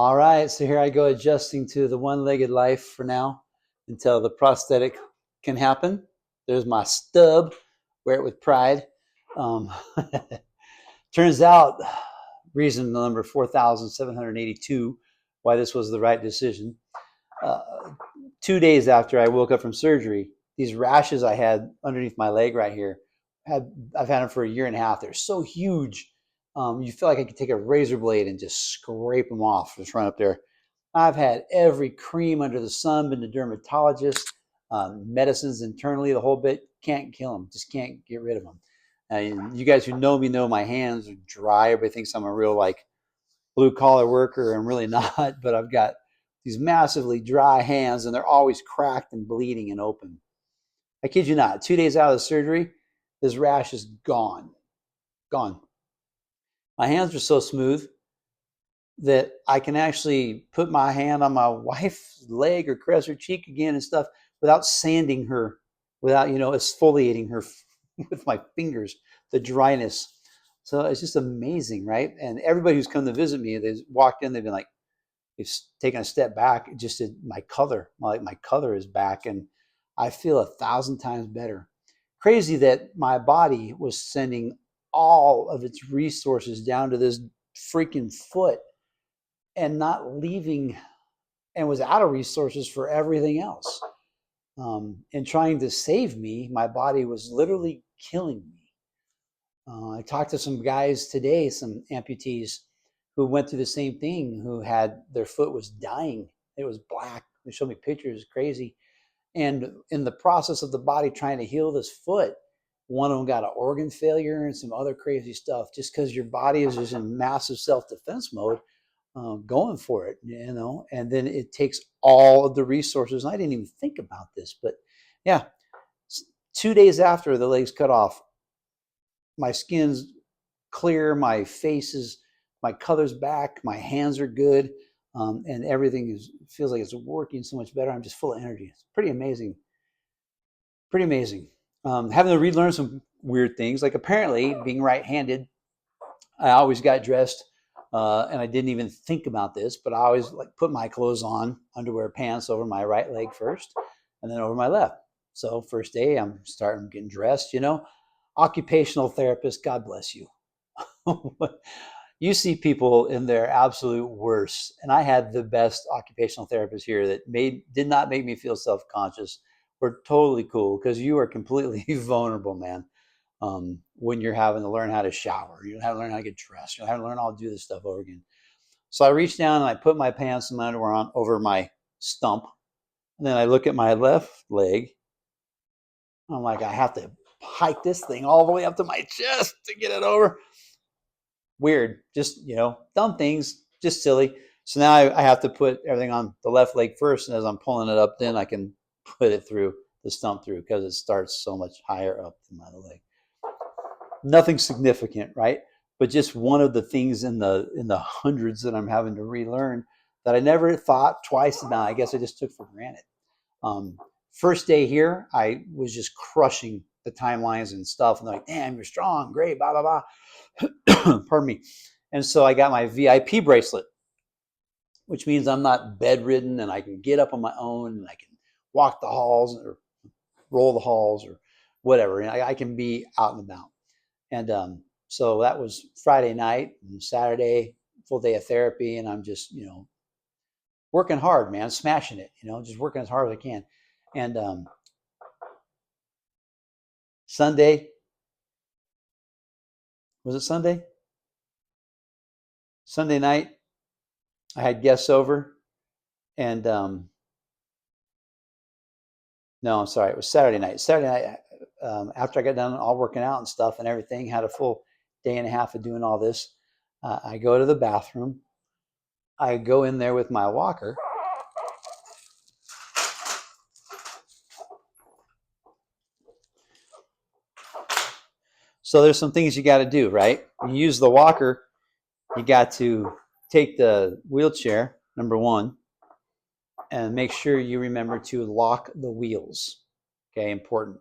All right, so here I go adjusting to the one-legged life for now until the prosthetic can happen. There's my stub. Wear it with pride. Um, Turns out, reason number 4,782 why this was the right decision. Uh, 2 days after I woke up from surgery, these rashes I had underneath my leg right here, I've had them for a year and a half. They're so huge. You feel like I could take a razor blade and just scrape them off, just run up there. I've had every cream under the sun, been to dermatologists, medicines internally, the whole bit. Can't kill them, just can't get rid of them. You guys who know me know my hands are dry. Everybody thinks I'm a real like blue collar worker. I'm really not, but I've got these massively dry hands and they're always cracked and bleeding and open. I kid you not, 2 days out of the surgery, this rash is gone. Gone. My hands are so smooth that I can actually put my hand on my wife's leg or caress her cheek again and stuff without sanding her, without, exfoliating her with my fingers, the dryness. So it's just amazing, right? And everybody who's come to visit me, they've walked in, they've been like, they've taken a step back, just my color, my color is back, and I feel 1,000 times better. Crazy that my body was sending all of its resources down to this freaking foot and not leaving, and was out of resources for everything else. And trying to save me, my body was literally killing me. I talked to some guys today, some amputees who went through the same thing, who had their foot was dying. It was black. They showed me pictures, crazy. And in the process of the body trying to heal this foot, one of them got an organ failure and some other crazy stuff, just because your body is just in massive self-defense mode, going for it, and then it takes all of the resources. And I didn't even think about this, but yeah, 2 days after the leg's cut off, my skin's clear, my face is, my color's back, my hands are good, and everything feels like it's working so much better. I'm just full of energy. It's pretty amazing. Pretty amazing. Having to relearn some weird things, like apparently being right-handed, I always got dressed, and I didn't even think about this, but I always like put my clothes on, underwear, pants over my right leg first, and then over my left. So first day, I'm starting getting dressed. Occupational therapist, God bless you. You see people in their absolute worst, and I had the best occupational therapist here that did not make me feel self-conscious. We're totally cool because you are completely vulnerable, man. When you're having to learn how to shower, you have to learn how to get dressed, you have to learn how to do this stuff over again. So I reached down and I put my pants and my underwear on over my stump, and then I look at my left leg. I'm like, I have to hike this thing all the way up to my chest to get it over. Weird, just dumb things, just silly. So now I have to put everything on the left leg first, and as I'm pulling it up, then I can put it through the stump through, because it starts so much higher up than my leg. Nothing significant, right? But just one of the things in the hundreds that I'm having to relearn that I never thought twice about. I guess I just took for granted. First day here, I was just crushing the timelines and stuff, and they're like, "Damn, you're strong, great, blah blah blah." Pardon me. And so I got my VIP bracelet, which means I'm not bedridden and I can get up on my own and I can walk the halls or roll the halls or whatever, and I can be out and about. And so that was Friday night, and Saturday, full day of therapy. And I'm just, working hard, man, smashing it, just working as hard as I can. And Sunday, was it Sunday? Sunday night, I had guests over, and no, I'm sorry, it was Saturday night. Saturday night, after I got done all working out and stuff and everything, had a full day and a half of doing all this. I go to the bathroom. I go in there with my walker. So there's some things you got to do, right? You use the walker, you got to take the wheelchair, number one, and make sure you remember to lock the wheels. Okay, important.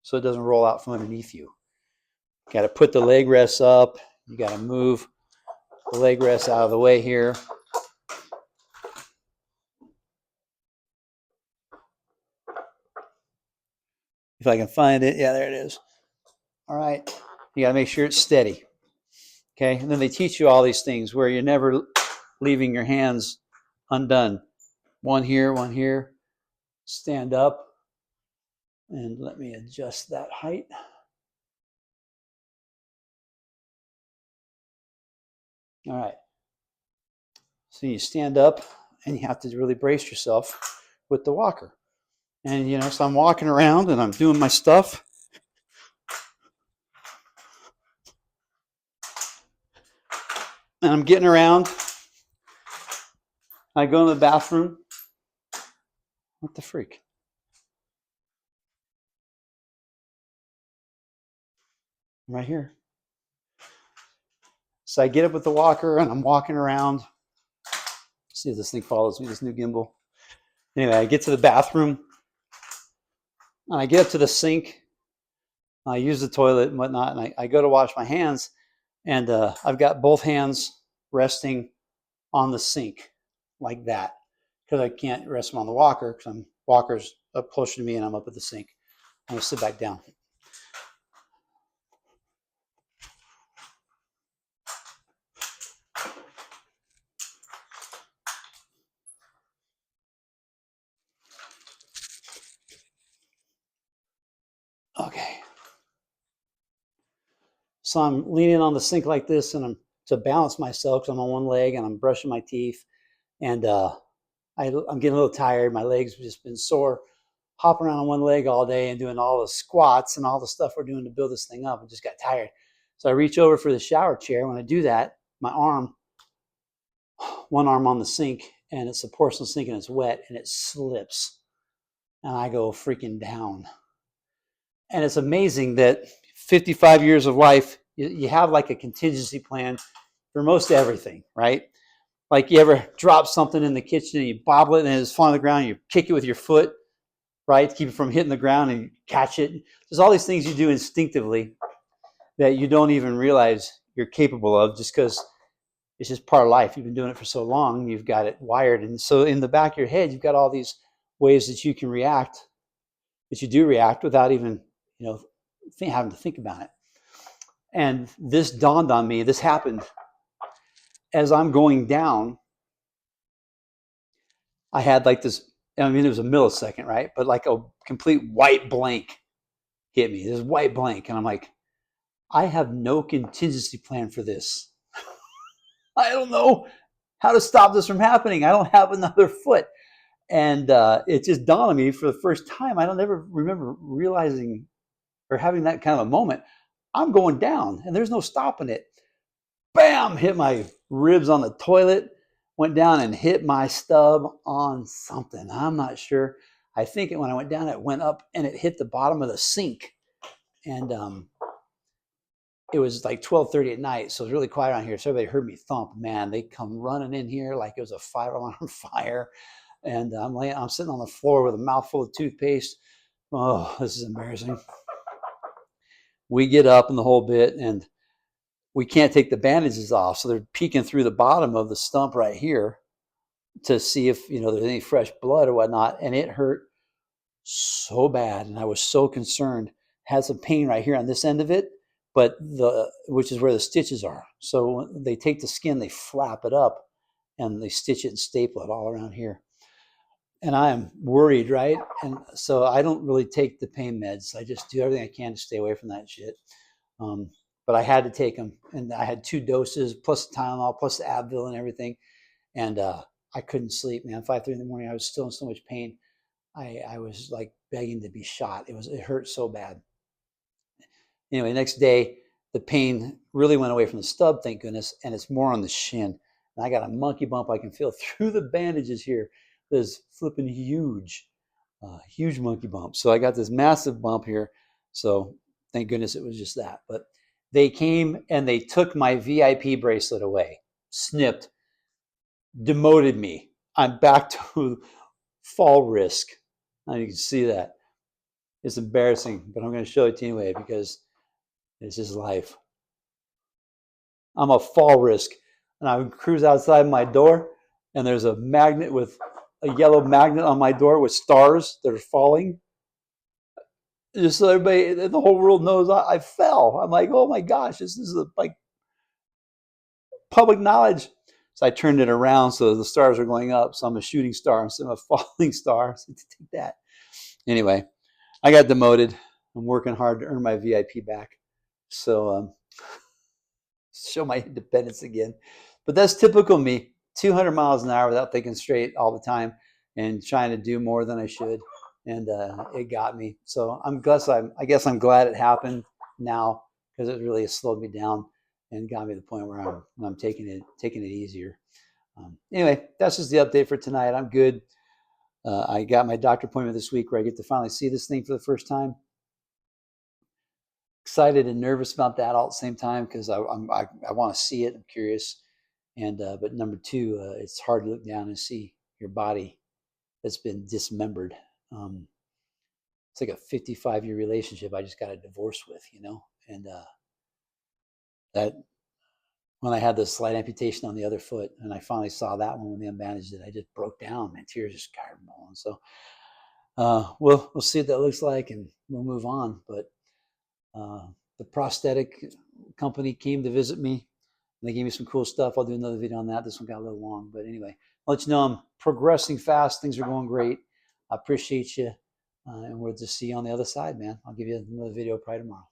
So it doesn't roll out from underneath you. You got to put the leg rests up. You got to move the leg rests out of the way here. If I can find it. Yeah, there it is. All right. You got to make sure it's steady. Okay. And then they teach you all these things where you're never leaving your hands undone. One here, one here. Stand up. And let me adjust that height. All right. So you stand up and you have to really brace yourself with the walker. And, so I'm walking around and I'm doing my stuff. And I'm getting around. I go in the bathroom. What the freak? Right here. So I get up with the walker and I'm walking around. See if this thing follows me, this new gimbal. Anyway, I get to the bathroom and I get up to the sink. I use the toilet and whatnot, and I go to wash my hands, and I've got both hands resting on the sink like that because I can't rest them on the walker because walker's up closer to me and I'm up at the sink. I'm gonna sit back down. Okay. So I'm leaning on the sink like this, and I'm to balance myself because I'm on one leg and I'm brushing my teeth, and I'm getting a little tired. My legs have just been sore, hopping around on one leg all day and doing all the squats and all the stuff we're doing to build this thing up. I just got tired. So I reach over for the shower chair. When I do that, my one arm on the sink, and it's a porcelain sink and it's wet and it slips. And I go freaking down. And it's amazing that 55 years of life, you have like a contingency plan for most everything, right? Like you ever drop something in the kitchen and you bobble it and it's falling on the ground, and you kick it with your foot, right? To keep it from hitting the ground and you catch it. There's all these things you do instinctively that you don't even realize you're capable of just because it's just part of life. You've been doing it for so long, you've got it wired. And so in the back of your head, you've got all these ways that you can react, that you do react without even, having to think about it. And this dawned on me, this happened as I'm going down. I had like this, it was a millisecond, right? But like a complete white blank hit me, this white blank. And I'm like, I have no contingency plan for this. I don't know how to stop this from happening. I don't have another foot. And it just dawned on me for the first time. I don't ever remember realizing or having that kind of a moment. I'm going down and there's no stopping it. Bam! Hit my ribs on the toilet, went down and hit my stub on something. I'm not sure. I think when I went down, it went up and it hit the bottom of the sink. And it was like 12:30 at night, so it was really quiet around here. So everybody heard me thump. Man, they come running in here like it was a 5-alarm fire. And I'm sitting on the floor with a mouthful of toothpaste. Oh, this is embarrassing. We get up in the whole bit, and we can't take the bandages off. So they're peeking through the bottom of the stump right here to see if, there's any fresh blood or whatnot. And it hurt so bad. And I was so concerned. Had some pain right here on this end of it, but which is where the stitches are. So when they take the skin, they flap it up and they stitch it and staple it all around here. And I am worried, right? And so I don't really take the pain meds. I just do everything I can to stay away from that shit. But I had to take them, and I had 2 doses plus the Tylenol plus the Advil and everything. And I couldn't sleep, man. 5:30 in the morning, I was still in so much pain. I was like begging to be shot. It hurt so bad. Anyway, next day, the pain really went away from the stub, thank goodness, and it's more on the shin. And I got a monkey bump I can feel through the bandages here. This flipping huge monkey bump. So I got this massive bump here. So thank goodness it was just that. But they came and they took my VIP bracelet away, snipped, demoted me. I'm back to fall risk. You can see that. It's embarrassing, but I'm going to show it to you anyway because it's just life. I'm a fall risk, and I cruise outside my door, and there's a magnet with a yellow magnet on my door with stars that are falling. just so everybody, the whole world knows I fell. I'm like, oh my gosh, this is like public knowledge. So I turned it around so the stars are going up. So I'm a shooting star instead of a falling star. So take that. Anyway, I got demoted. I'm working hard to earn my VIP back. So show my independence again. But that's typical me. 200 miles an hour without thinking straight all the time and trying to do more than I should. And it got me. So I guess I'm glad it happened now because it really has slowed me down and got me to the point where I'm taking it easier. Anyway, that's just the update for tonight. I'm good. I got my doctor appointment this week where I get to finally see this thing for the first time. Excited and nervous about that all at the same time because I want to see it. I'm curious, and but number two, it's hard to look down and see your body that's been dismembered. It's like a 55-year relationship I just got a divorce with, and that when I had the slight amputation on the other foot, and I finally saw that one when they unbandaged it, I just broke down. My tears just started rolling. So we'll see what that looks like, and we'll move on. But the prosthetic company came to visit me. And they gave me some cool stuff. I'll do another video on that. This one got a little long, but anyway, I'll let you know I'm progressing fast. Things are going great. I appreciate you, and we'll just see you on the other side, man. I'll give you another video probably tomorrow.